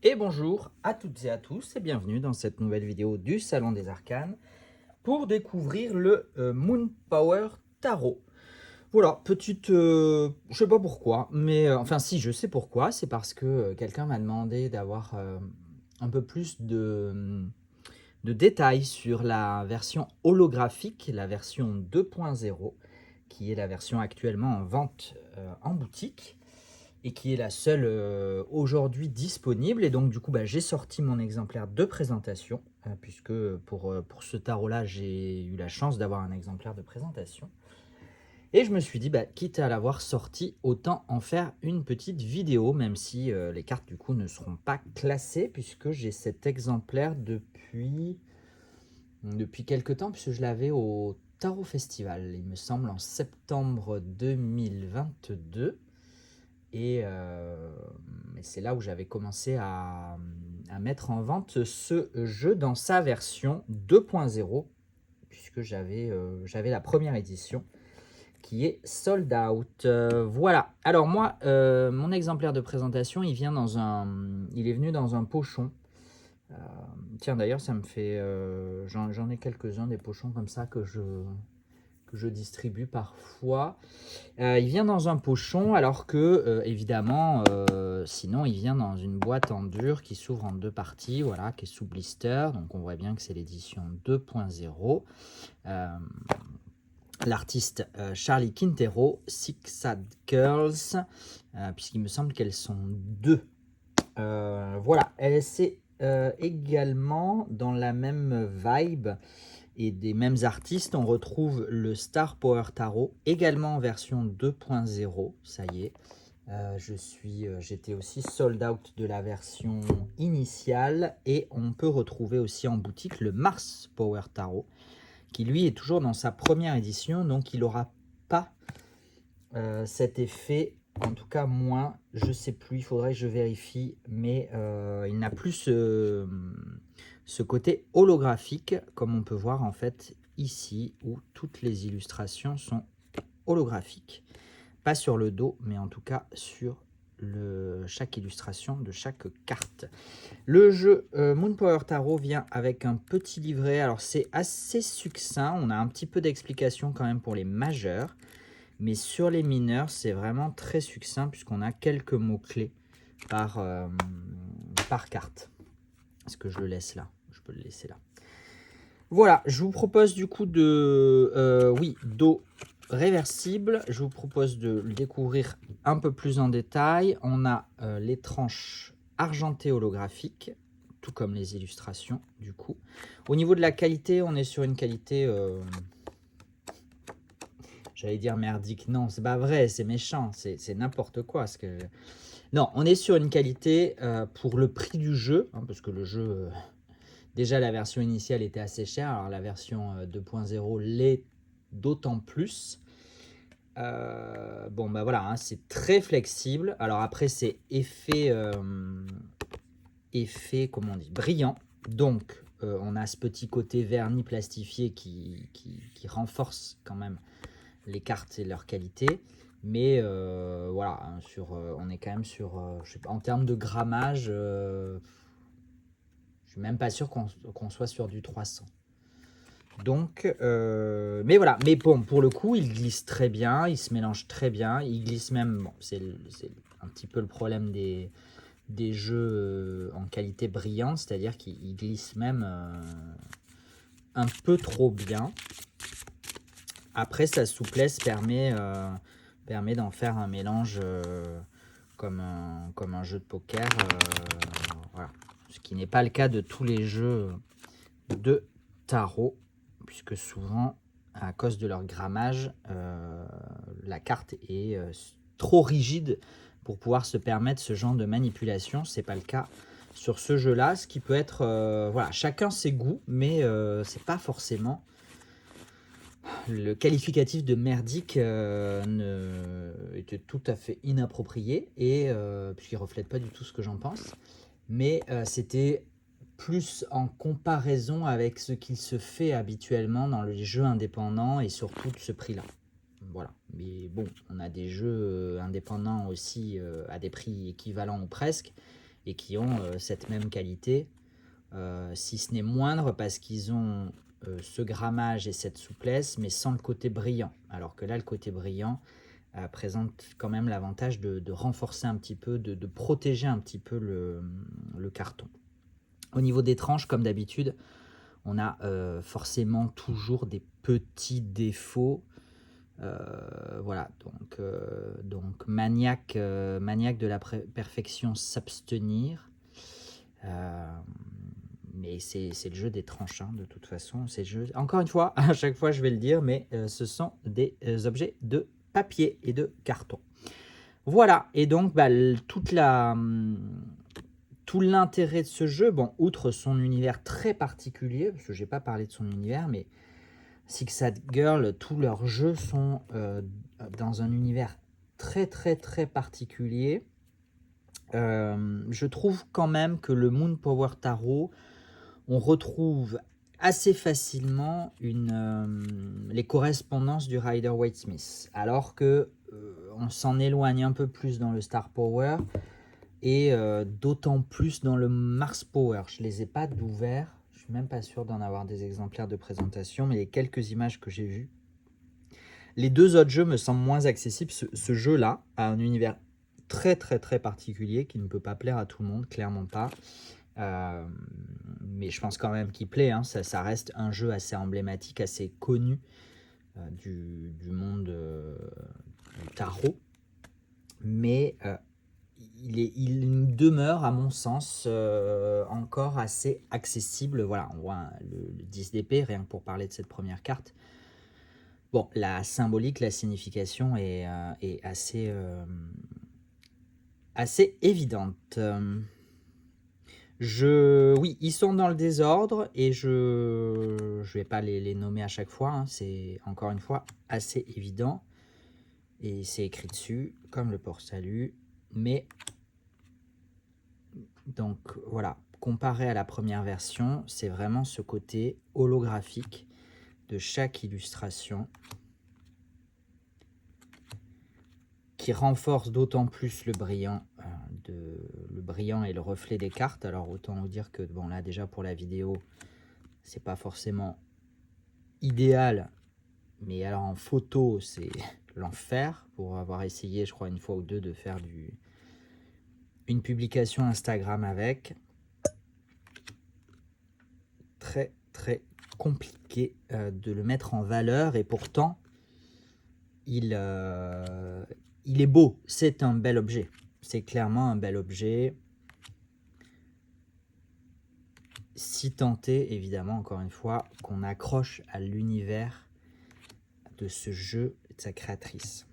Et bonjour à toutes et à tous et bienvenue dans cette nouvelle vidéo du Salon des Arcanes pour découvrir le Moon Power Tarot. Voilà, petite, je sais pas pourquoi, mais enfin si, je sais pourquoi, c'est parce que quelqu'un m'a demandé d'avoir un peu plus de détails sur la version holographique, la version 2.0, qui est la version actuellement en vente en boutique et qui est la seule aujourd'hui disponible. Et donc du coup, j'ai sorti mon exemplaire de présentation, puisque pour ce tarot-là, j'ai eu la chance d'avoir un exemplaire de présentation. Et je me suis dit, quitte à l'avoir sorti, autant en faire une petite vidéo, même si les cartes du coup ne seront pas classées, puisque j'ai cet exemplaire depuis quelques temps, puisque je l'avais au Tarot Festival, il me semble, en septembre 2022. Et c'est là où j'avais commencé à mettre en vente ce jeu dans sa version 2.0, puisque j'avais la première édition qui est sold out. Voilà. Alors moi, mon exemplaire de présentation, il est venu dans un pochon. Tiens, d'ailleurs, ça me fait... j'en ai quelques-uns, des pochons comme ça que je distribue parfois. Il vient dans un pochon, alors que, évidemment, sinon, il vient dans une boîte en dur qui s'ouvre en deux parties, voilà, qui est sous blister. Donc, on voit bien que c'est l'édition 2.0. L'artiste Charlie Quintero, Six Sad Girls, puisqu'il me semble qu'elles sont deux. Voilà, c'est également dans la même vibe et des mêmes artistes. On retrouve le Star Power Tarot, également en version 2.0, ça y est. J'étais aussi sold out de la version initiale et on peut retrouver aussi en boutique le Mars Power Tarot qui lui est toujours dans sa première édition, donc il n'aura pas cet effet, en tout cas moins, je sais plus, il faudrait que je vérifie, mais il n'a plus ce côté holographique comme on peut voir en fait ici où toutes les illustrations sont holographiques. Pas sur le dos, mais en tout cas sur chaque illustration de chaque carte. Le jeu Moon Power Tarot vient avec un petit livret. Alors c'est assez succinct, on a un petit peu d'explication quand même pour les majeurs. Mais sur les mineurs, c'est vraiment très succinct puisqu'on a quelques mots-clés par carte. Est-ce que je le laisse là? Je peux le laisser là. Voilà, je vous propose du coup dos réversible. Je vous propose de le découvrir un peu plus en détail. On a les tranches argentées holographiques, tout comme les illustrations du coup. Au niveau de la qualité, on est sur une qualité... j'allais dire merdique, non, c'est pas vrai, c'est méchant, c'est n'importe quoi. Non, on est sur une qualité pour le prix du jeu, hein, parce que le jeu... déjà, la version initiale était assez chère, alors la version 2.0 l'est d'autant plus. Voilà, hein, c'est très flexible. Alors après, c'est effet, comment on dit, brillant. Donc, on a ce petit côté vernis plastifié qui renforce quand même les cartes et leur qualité. Mais voilà, hein, on est quand même sur, je sais pas, en termes de grammage, je suis même pas sûr qu'on soit sur du 300. Donc, mais voilà, mais bon, pour le coup, il glisse très bien, il se mélange très bien, il glisse même, bon, c'est un petit peu le problème des jeux en qualité brillante, c'est-à-dire qu'il glisse même un peu trop bien. Après, sa souplesse permet d'en faire un mélange comme un jeu de poker, voilà. Ce qui n'est pas le cas de tous les jeux de tarot, puisque souvent, à cause de leur grammage, la carte est trop rigide pour pouvoir se permettre ce genre de manipulation. C'est pas le cas sur ce jeu-là, ce qui peut être... voilà, chacun ses goûts, mais c'est pas forcément... Le qualificatif de merdique était tout à fait inapproprié, et puisqu'il ne reflète pas du tout ce que j'en pense. Mais c'était plus en comparaison avec ce qu'il se fait habituellement dans les jeux indépendants et surtout de ce prix-là. Voilà. Mais bon, on a des jeux indépendants aussi à des prix équivalents ou presque. et qui ont cette même qualité, si ce n'est moindre, parce qu'ils ont ce grammage et cette souplesse, mais sans le côté brillant. Alors que là, le côté brillant présente quand même l'avantage de renforcer un petit peu, de protéger un petit peu le carton. Au niveau des tranches, comme d'habitude, on a forcément toujours des petits défauts. Voilà, donc maniaque de la perfection, s'abstenir. Mais c'est le jeu des tranches, hein, de toute façon. C'est le jeu. Encore une fois, à chaque fois je vais le dire, mais ce sont des objets de papier et de carton. Voilà, et donc bah, tout l'intérêt de ce jeu, bon, outre son univers très particulier, parce que j'ai pas parlé de son univers, mais Six Hat Girl, tous leurs jeux sont dans un univers très très très particulier. Je trouve quand même que le Moon Power Tarot, on retrouve assez facilement les correspondances du Rider-Waite-Smith, alors que on s'en éloigne un peu plus dans le Star Power et d'autant plus dans le Mars Power. Je ne les ai pas d'ouvert, je suis même pas sûr d'en avoir des exemplaires de présentation, mais les quelques images que j'ai vues. Les deux autres jeux me semblent moins accessibles. Ce jeu-là a un univers très très très particulier qui ne peut pas plaire à tout le monde, clairement pas. Mais je pense quand même qu'il plaît, hein. Ça reste un jeu assez emblématique, assez connu du monde du tarot. Mais il demeure, à mon sens, encore assez accessible. Voilà, on voit le 10 d'épée, rien que pour parler de cette première carte. Bon, la symbolique, la signification est assez évidente. Oui, ils sont dans le désordre et je vais pas les nommer à chaque fois, hein, c'est encore une fois assez évident. Et c'est écrit dessus, comme le port-salut. Mais, donc voilà, comparé à la première version, c'est vraiment ce côté holographique de chaque illustration qui renforce d'autant plus le brillant et le reflet des cartes. Alors autant vous dire que bon, là déjà pour la vidéo, c'est pas forcément idéal, mais alors en photo c'est l'enfer, pour avoir essayé je crois une fois ou deux de faire une publication Instagram avec. Très très compliqué de le mettre en valeur, et pourtant il est beau, c'est un bel objet, c'est clairement un bel objet. Si tenté, évidemment, encore une fois, qu'on accroche à l'univers de ce jeu et de sa créatrice.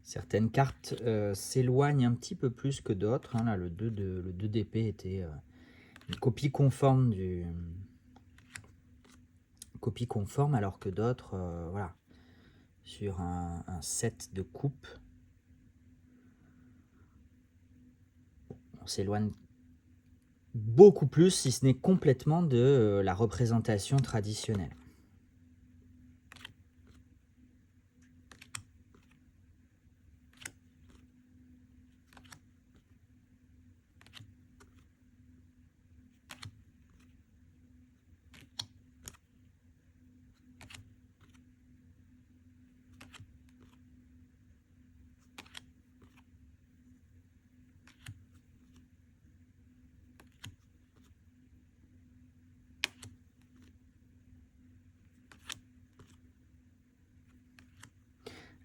Certaines cartes s'éloignent un petit peu plus que d'autres, hein. Là, le 2 d'épée était une copie conforme alors que d'autres, voilà, sur un set de coupe, on s'éloigne beaucoup plus, si ce n'est complètement, de la représentation traditionnelle.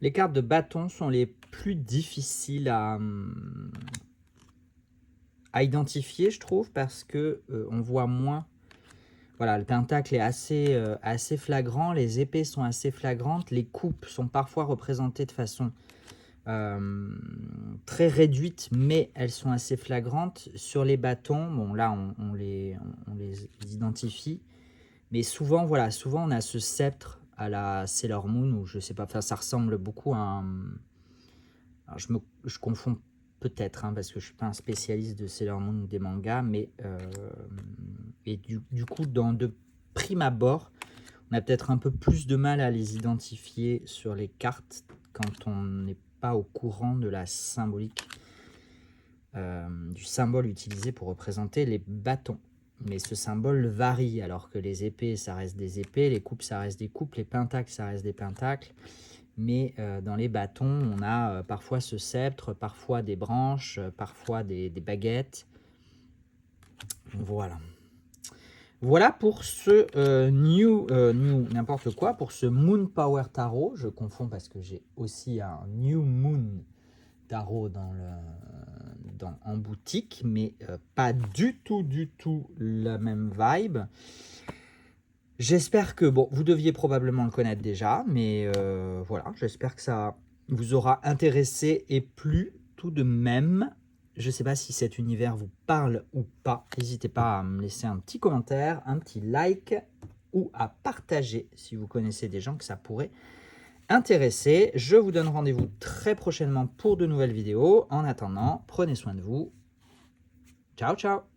Les cartes de bâton sont les plus difficiles à identifier, je trouve, parce que on voit moins. Voilà, le pentacle est assez flagrant, les épées sont assez flagrantes, les coupes sont parfois représentées de façon très réduite, mais elles sont assez flagrantes. Sur les bâtons, bon là on les identifie, mais souvent, voilà, souvent on a ce sceptre à la Sailor Moon, ou je sais pas, enfin, ça ressemble beaucoup à un... Alors je confonds peut-être, hein, parce que je suis pas un spécialiste de Sailor Moon ou des mangas, mais et du coup, de prime abord, on a peut-être un peu plus de mal à les identifier sur les cartes quand on n'est pas au courant de la symbolique, du symbole utilisé pour représenter les bâtons. Mais ce symbole varie, alors que les épées, ça reste des épées, les coupes, ça reste des coupes, les pentacles, ça reste des pentacles. Mais dans les bâtons, on a parfois ce sceptre, parfois des branches, parfois des baguettes. Voilà. Voilà pour ce new n'importe quoi, pour ce Moon Power Tarot. Je confonds parce que j'ai aussi un New Moon Tarot en boutique, mais pas du tout la même vibe. J'espère que, bon, vous deviez probablement le connaître déjà, mais voilà, j'espère que ça vous aura intéressé et plu tout de même. Je ne sais pas si cet univers vous parle ou pas. N'hésitez pas à me laisser un petit commentaire, un petit like ou à partager si vous connaissez des gens que ça pourrait intéresser. Je vous donne rendez-vous très prochainement pour de nouvelles vidéos. En attendant, prenez soin de vous. Ciao, ciao!